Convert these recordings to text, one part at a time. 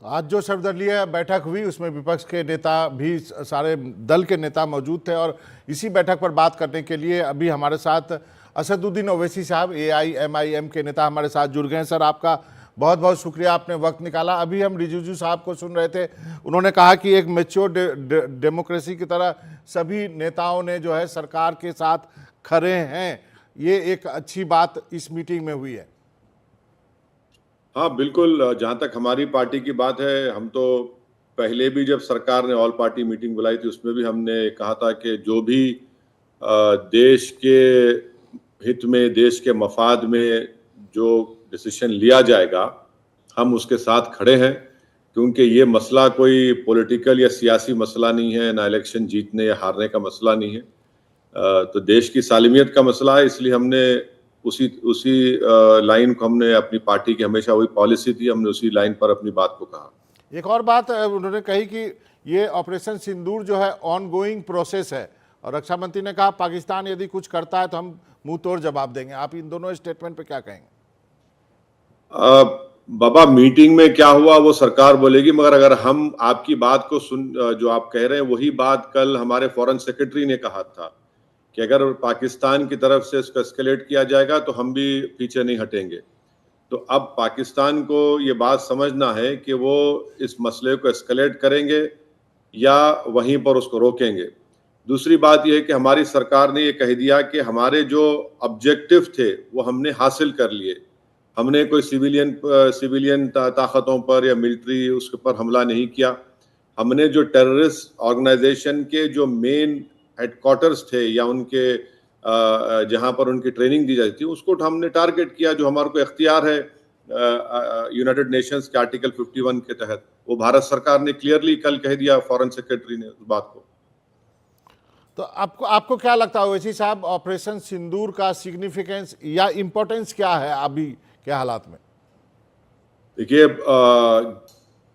आज जो सर्वदलीय बैठक हुई उसमें विपक्ष के नेता भी, सारे दल के नेता मौजूद थे और इसी बैठक पर बात करने के लिए अभी हमारे साथ असदुद्दीन ओवैसी साहब AIMIM के नेता हमारे साथ जुड़ गए हैं। सर, आपका बहुत बहुत शुक्रिया, आपने वक्त निकाला। अभी हम रिजिजू साहब को सुन रहे थे, उन्होंने कहा कि एक मैच्योर डेमोक्रेसी की तरह सभी नेताओं ने जो है सरकार के साथ खड़े हैं। ये एक अच्छी बात इस मीटिंग में हुई है। हाँ बिल्कुल, जहाँ तक हमारी पार्टी की बात है, हम तो पहले भी जब सरकार ने ऑल पार्टी मीटिंग बुलाई थी उसमें भी हमने कहा था कि जो भी देश के हित में, देश के मफाद में जो डिसीजन लिया जाएगा हम उसके साथ खड़े हैं, क्योंकि ये मसला कोई पॉलिटिकल या सियासी मसला नहीं है, ना इलेक्शन जीतने या हारने का मसला नहीं है, तो देश की सालमियत का मसला है। इसलिए हमने उसी लाइन को, हमने अपनी पार्टी की हमेशा वही पॉलिसी थी, हमने उसी लाइन पर अपनी बात को कहा। एक और बात उन्होंने कही कि ये ऑपरेशन सिंदूर जो है ऑन गोइंग प्रोसेस है और रक्षा मंत्री ने कहा पाकिस्तान यदि कुछ करता है तो हम मुंह तोड़ जवाब देंगे। आप इन दोनों स्टेटमेंट पे क्या कहेंगे? बाबा, मीटिंग में क्या हुआ वो सरकार बोलेगी, मगर अगर हम आपकी बात को जो आप कह रहे हैं वही बात कल हमारे फॉरेन सेक्रेटरी ने कहा था कि अगर पाकिस्तान की तरफ से इसको एस्केलेट किया जाएगा तो हम भी पीछे नहीं हटेंगे। तो अब पाकिस्तान को ये बात समझना है कि वो इस मसले को एस्केलेट करेंगे या वहीं पर उसको रोकेंगे। दूसरी बात यह है कि हमारी सरकार ने ये कह दिया कि हमारे जो ऑब्जेक्टिव थे वो हमने हासिल कर लिए। हमने कोई सिविलियन ताकतों पर या मिलिट्री उसके पर हमला नहीं किया। हमने जो टेररिस्ट ऑर्गेनाइजेशन के जो मेन हेडक्वार्टर्स थे या उनके जहां पर उनकी ट्रेनिंग दी जाती थी उसको हमने टारगेट किया, जो हमारे को इख्तियार है यूनाइटेड नेशंस के आर्टिकल 51 के तहत। वो भारत सरकार ने क्लियरली कल कह दिया, फॉरेन सेक्रेटरी ने उस बात को। तो आपको क्या लगता है ओवैसी साहब, ऑपरेशन सिंदूर का सिग्निफिकेंस या इंपॉर्टेंस क्या है अभी के हालात में? देखिए,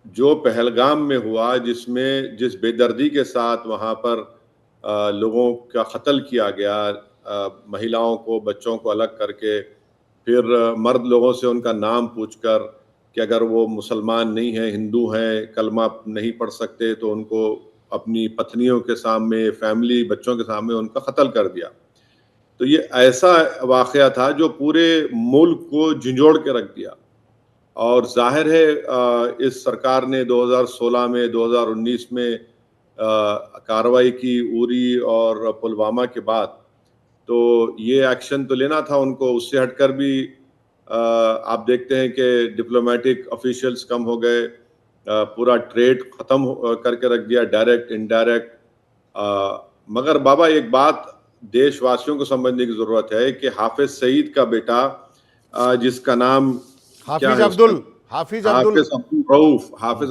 जो पहलगाम में हुआ, जिस बेदर्दी के साथ वहां पर लोगों का कत्ल किया गया, महिलाओं को, बच्चों को अलग करके, फिर मर्द लोगों से उनका नाम पूछकर कि अगर वो मुसलमान नहीं है, हिंदू हैं, कलमा नहीं पढ़ सकते, तो उनको अपनी पत्नियों के सामने, फैमिली, बच्चों के सामने उनका कत्ल कर दिया। तो ये ऐसा वाकया था जो पूरे मुल्क को झंझोड़ के रख दिया। और जाहिर है इस सरकार ने 2016 में, 2019 में कार्रवाई की उरी और पुलवामा के बाद, तो ये एक्शन तो लेना था उनको। उससे हटकर भी आप देखते हैं कि डिप्लोमेटिक ऑफिशियल्स कम हो गए, पूरा ट्रेड खत्म करके रख दिया, डायरेक्ट इंडायरेक्ट। मगर बाबा, एक बात देशवासियों को समझने की जरूरत है कि हाफिज सईद का बेटा, जिसका नाम हाफिज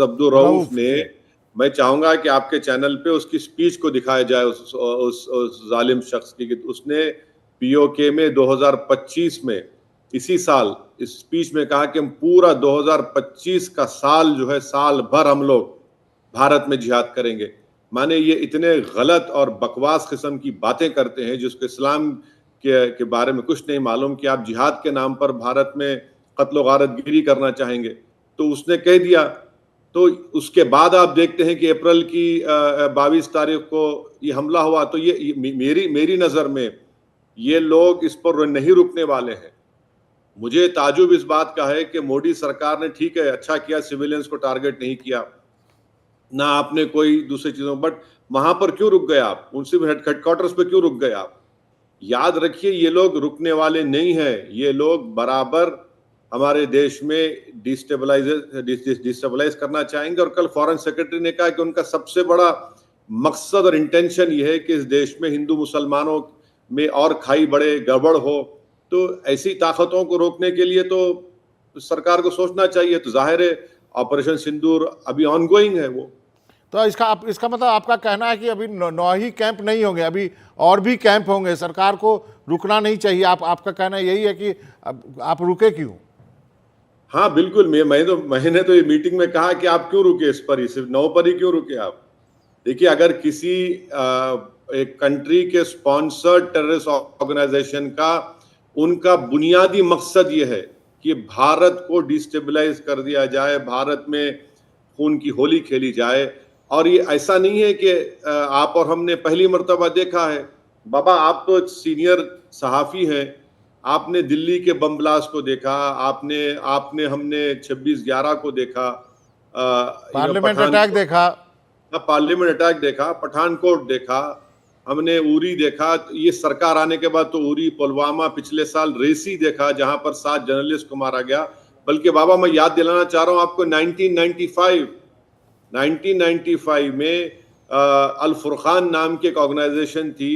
अब्दुल रऊफ ने, मैं चाहूंगा कि आपके चैनल पे उसकी स्पीच को दिखाया जाए, उस जालिम शख्स की। उसने POK में 2025 में, इसी साल, इस स्पीच में कहा कि हम पूरा 2025 का साल जो है, साल भर हम लोग भारत में जिहाद करेंगे। माने ये इतने गलत और बकवास किस्म की बातें करते हैं जिसको इस्लाम के बारे में कुछ नहीं मालूम, कि आप जिहाद के नाम पर भारत में कत्ल गारतगिरी करना चाहेंगे। तो उसने कह दिया। तो उसके बाद आप देखते हैं कि अप्रैल की 22 तारीख को ये हमला हुआ। तो ये मेरी नजर में ये लोग इस पर नहीं रुकने वाले हैं। मुझे ताजुब इस बात का है कि मोदी सरकार ने, ठीक है, अच्छा किया, सिविलियंस को टारगेट नहीं किया, ना आपने कोई दूसरी चीजों, बट वहां पर क्यों रुक गए आप? उनसे हेडक्वार्टर्स पे क्यों रुक गए आप? याद रखिए, ये लोग रुकने वाले नहीं हैं। ये लोग बराबर हमारे देश में डिस्टेबलाइज करना चाहेंगे। और कल फॉरेन सेक्रेटरी ने कहा कि उनका सबसे बड़ा मकसद और इंटेंशन ये है कि इस देश में हिंदू मुसलमानों में और खाई बढ़े, गड़बड़ हो। तो ऐसी ताकतों को रोकने के लिए तो सरकार को सोचना चाहिए। तो जाहिर है ऑपरेशन सिंदूर अभी ऑनगोइंग है वो। तो इसका मतलब आपका कहना है कि अभी 9 ही कैंप नहीं होंगे, अभी और भी कैंप होंगे, सरकार को रुकना नहीं चाहिए। आपका कहना यही है कि आप रुके क्यों? हाँ बिल्कुल, मैंने तो ये मीटिंग में कहा कि आप क्यों रुके इस पर ही, सिर्फ 9 पर ही क्यों रुके आप? देखिए, अगर किसी एक कंट्री के स्पॉन्सर्ड टेररिस्ट ऑर्गेनाइजेशन का, उनका बुनियादी मकसद ये है कि भारत को डिस्टेबलाइज कर दिया जाए, भारत में खून की होली खेली जाए। और ये ऐसा नहीं है कि आप और हमने पहली मर्तबा देखा है। बाबा, आप तो एक सीनियर सहाफ़ी हैं, आपने दिल्ली के बम ब्लास्ट को देखा, आपने आपने हमने 26/11 को देखा, पार्लियामेंट अटैक देखा। पार्लियामेंट अटैक देखा, पठानकोट देखा, हमने उरी देखा। ये सरकार आने के बाद तो उरी, पुलवामा, पिछले साल रेसी देखा जहां पर 7 जर्नलिस्ट को मारा गया। बल्कि बाबा, मैं याद दिलाना चाह रहा हूं आपको, 1995 में अल फुरकान नाम की एक ऑर्गेनाइजेशन थी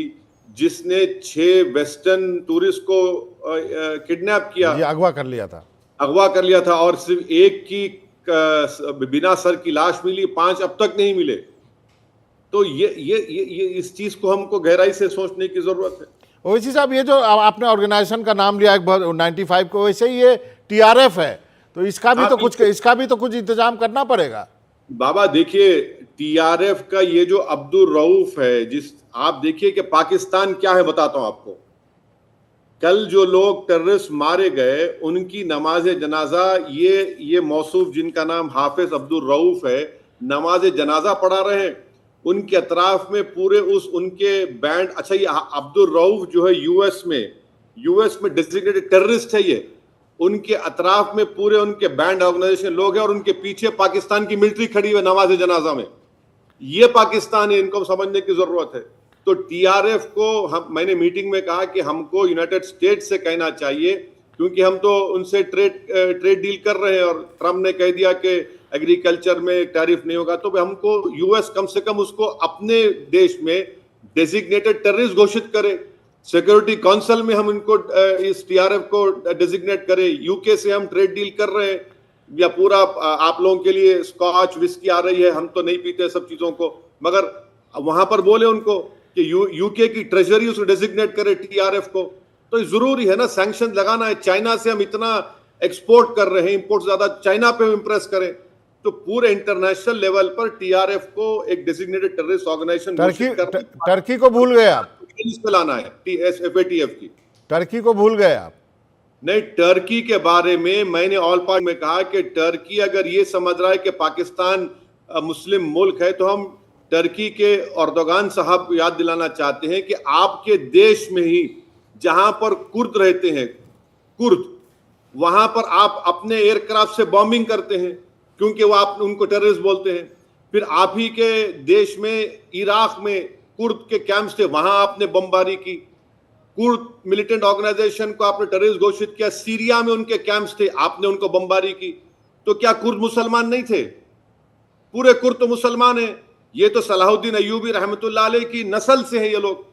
जिसने 6 वेस्टर्न टूरिस्ट को किडनैप किया, अगवा कर लिया था। और सिर्फ एक की बिना सर की लाश मिली, 5 अब तक नहीं मिले। तो ये इस चीज को हमको गहराई से सोचने की जरूरत है। ओवैसी साहब, ये जो आपने ऑर्गेनाइजेशन का नाम लिया 95 को, वैसे ही ये टीआरएफ है, तो इसका भी तो कुछ इंतजाम करना पड़ेगा। बाबा देखिए, टीआरएफ का ये जो अब्दुल रऊफ है, आप देखिए कि पाकिस्तान क्या है, बताता हूं आपको। कल जो लोग टेररिस्ट मारे गए, उनकी नमाज जनाजा, ये मौसूफ जिनका नाम हाफिज अब्दुल रऊफ है, नमाज जनाजा पढ़ा रहे हैं। उनके अतराफ में पूरे उनके बैंड। अच्छा, ये अब्दुल रऊफ जो है यूएस में डेजिग्नेटेड टेररिस्ट है। ये उनके अतराफ में पूरे उनके बैंड ऑर्गेनाइजेशन लोग हैं और उनके पीछे पाकिस्तान की मिलिट्री खड़ी है नमाज जनाजा में। ये पाकिस्तान है, इनको समझने की जरूरत है। तो टीआरएफ को मैंने मीटिंग में कहा कि हमको यूनाइटेड स्टेट्स से कहना चाहिए, क्योंकि हम तो उनसे ट्रेड डील कर रहे हैं और ट्रम्प ने कह दिया कि एग्रीकल्चर में टैरिफ नहीं होगा। तो हमको यूएस कम से कम उसको अपने देश में डेजिग्नेटेड टेररिस्ट घोषित करे, सिक्योरिटी काउंसिल में हम इनको इस टीआरएफ को डेजिग्नेट करें। यूके से हम ट्रेड डील कर रहे हैं, या पूरा आप लोगों के लिए स्कॉच विस्की आ रही है, हम तो नहीं पीते सब चीजों को, मगर वहां पर बोले उनको कि यूके की ट्रेजरी उसको डेजिग्नेट करे टीआरएफ को। तो जरूरी है ना, सैंक्शन लगाना है। चाइना से हम इतना एक्सपोर्ट कर रहे हैं, इंपोर्ट ज्यादा, चाइना पे इंप्रेस करें। तो पूरे इंटरनेशनल लेवल पर टीआरएफ को एक डेजिग्नेटेड टेररिस्ट ऑर्गेनाइजेशन टर्की को भूल गए आप, लाना है FATF की। टर्की को भूल गए आप। नहीं, टर्की के बारे में मैंने ऑल पार्ट में कहा कि टर्की अगर ये समझ रहा है कि पाकिस्तान मुस्लिम मुल्क है, तो हम टर्की के अर्दोगान साहब को याद दिलाना चाहते हैं कि आपके देश में ही जहां पर कुर्द रहते हैं, वहां पर आप अपने एयरक्राफ्ट से बॉम्बिंग करते हैं, क्योंकि वो आप उनको टेररिस्ट बोलते हैं। फिर आप ही के देश में इराक में कुर्द के कैंप्स थे, वहां आपने बमबारी की। कुर्द मिलिटेंट ऑर्गेनाइजेशन को आपने टेररिस्ट घोषित किया। सीरिया में उनके कैंप्स थे, आपने उनको बमबारी की। तो क्या कुर्द मुसलमान नहीं थे? पूरे कुर्द तो मुसलमान हैं। ये तो सलाहुद्दीन अय्यूबी रहमतुल्लाह अलैह की नस्ल से हैं ये लोग।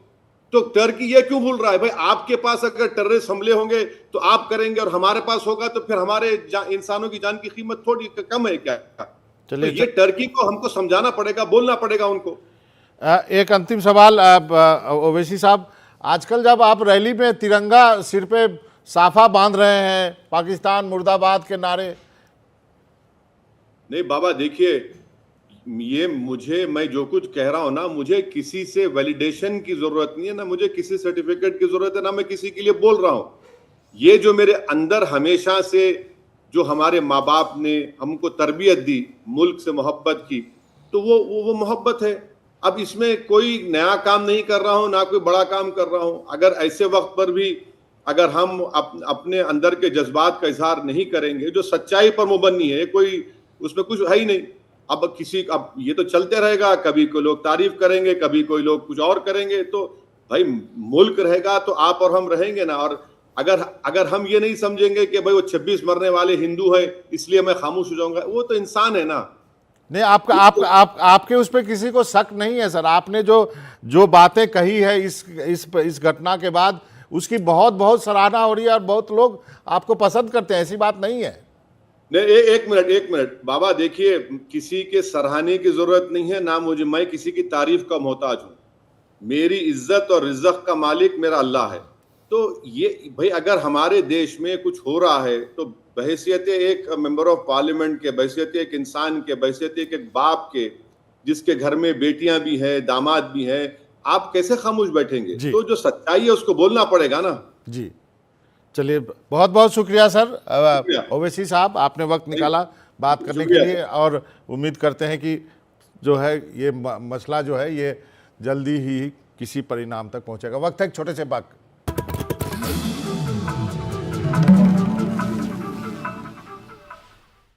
तो टर्की ये क्यों भूल रहा है? भाई, आपके पास अगर टेररिस्ट हमले होंगे तो आप करेंगे, और हमारे पास होगा तो फिर हमारे इंसानों की जान की कीमत थोड़ी कम है क्या? तो ये टर्की को हमको समझाना पड़ेगा, बोलना पड़ेगा उनको। एक अंतिम सवाल ओवैसी साहब, आजकल जब आप रैली में तिरंगा सिर पे साफा बांध रहे हैं, पाकिस्तान मुर्दाबाद के नारे। नहीं बाबा, देखिए, ये मैं जो कुछ कह रहा हूं ना, मुझे किसी से वैलिडेशन की जरूरत नहीं है, ना मुझे किसी सर्टिफिकेट की जरूरत है, ना मैं किसी के लिए बोल रहा हूं। ये जो मेरे अंदर हमेशा से जो हमारे माँ बाप ने हमको तरबियत दी मुल्क से मोहब्बत की, तो वो मोहब्बत है। अब इसमें कोई नया काम नहीं कर रहा हूं, ना कोई बड़ा काम कर रहा हूं। अगर ऐसे वक्त पर भी अगर हम अपने अंदर के जज्बात का इजहार नहीं करेंगे, जो सच्चाई पर मुबन्नी है, कोई उसमें कुछ है ही नहीं। अब ये तो चलते रहेगा, कभी कोई लोग तारीफ करेंगे, कभी कोई लोग कुछ और करेंगे। तो भाई, मुल्क रहेगा तो आप और हम रहेंगे ना। और अगर हम ये नहीं समझेंगे कि भाई वो 26 मरने वाले हिंदू है इसलिए मैं खामोश हो जाऊंगा, वो तो इंसान है ना। नहीं, आपके उस पर किसी को शक नहीं है सर। आपने जो बातें कही है इस घटना के बाद, उसकी बहुत सराहना हो रही है और बहुत लोग आपको पसंद करते हैं, ऐसी बात नहीं है। नहीं, एक मिनट बाबा, देखिए, किसी के सराहने की जरूरत नहीं है, ना मैं किसी की तारीफ का मोहताज हूं। मेरी इज्जत और रिज़्क़ का मालिक मेरा अल्लाह है। तो ये भाई, अगर हमारे देश में कुछ हो रहा है तो बहैसियत एक मेंबर ऑफ पार्लियामेंट के, बहैसियत एक इंसान के, बहैसियत एक बाप के, जिसके घर में बेटियां भी हैं, दामाद भी हैं, आप कैसे खामोश बैठेंगे? तो जो सच्चाई है उसको बोलना पड़ेगा ना। जी, चलिए, बहुत शुक्रिया सर ओवैसी साहब, आपने वक्त निकाला। बात करने के लिए, और उम्मीद करते हैं कि जो है ये मसला जो है ये जल्दी ही किसी परिणाम तक पहुंचेगा। वक्त है एक छोटे से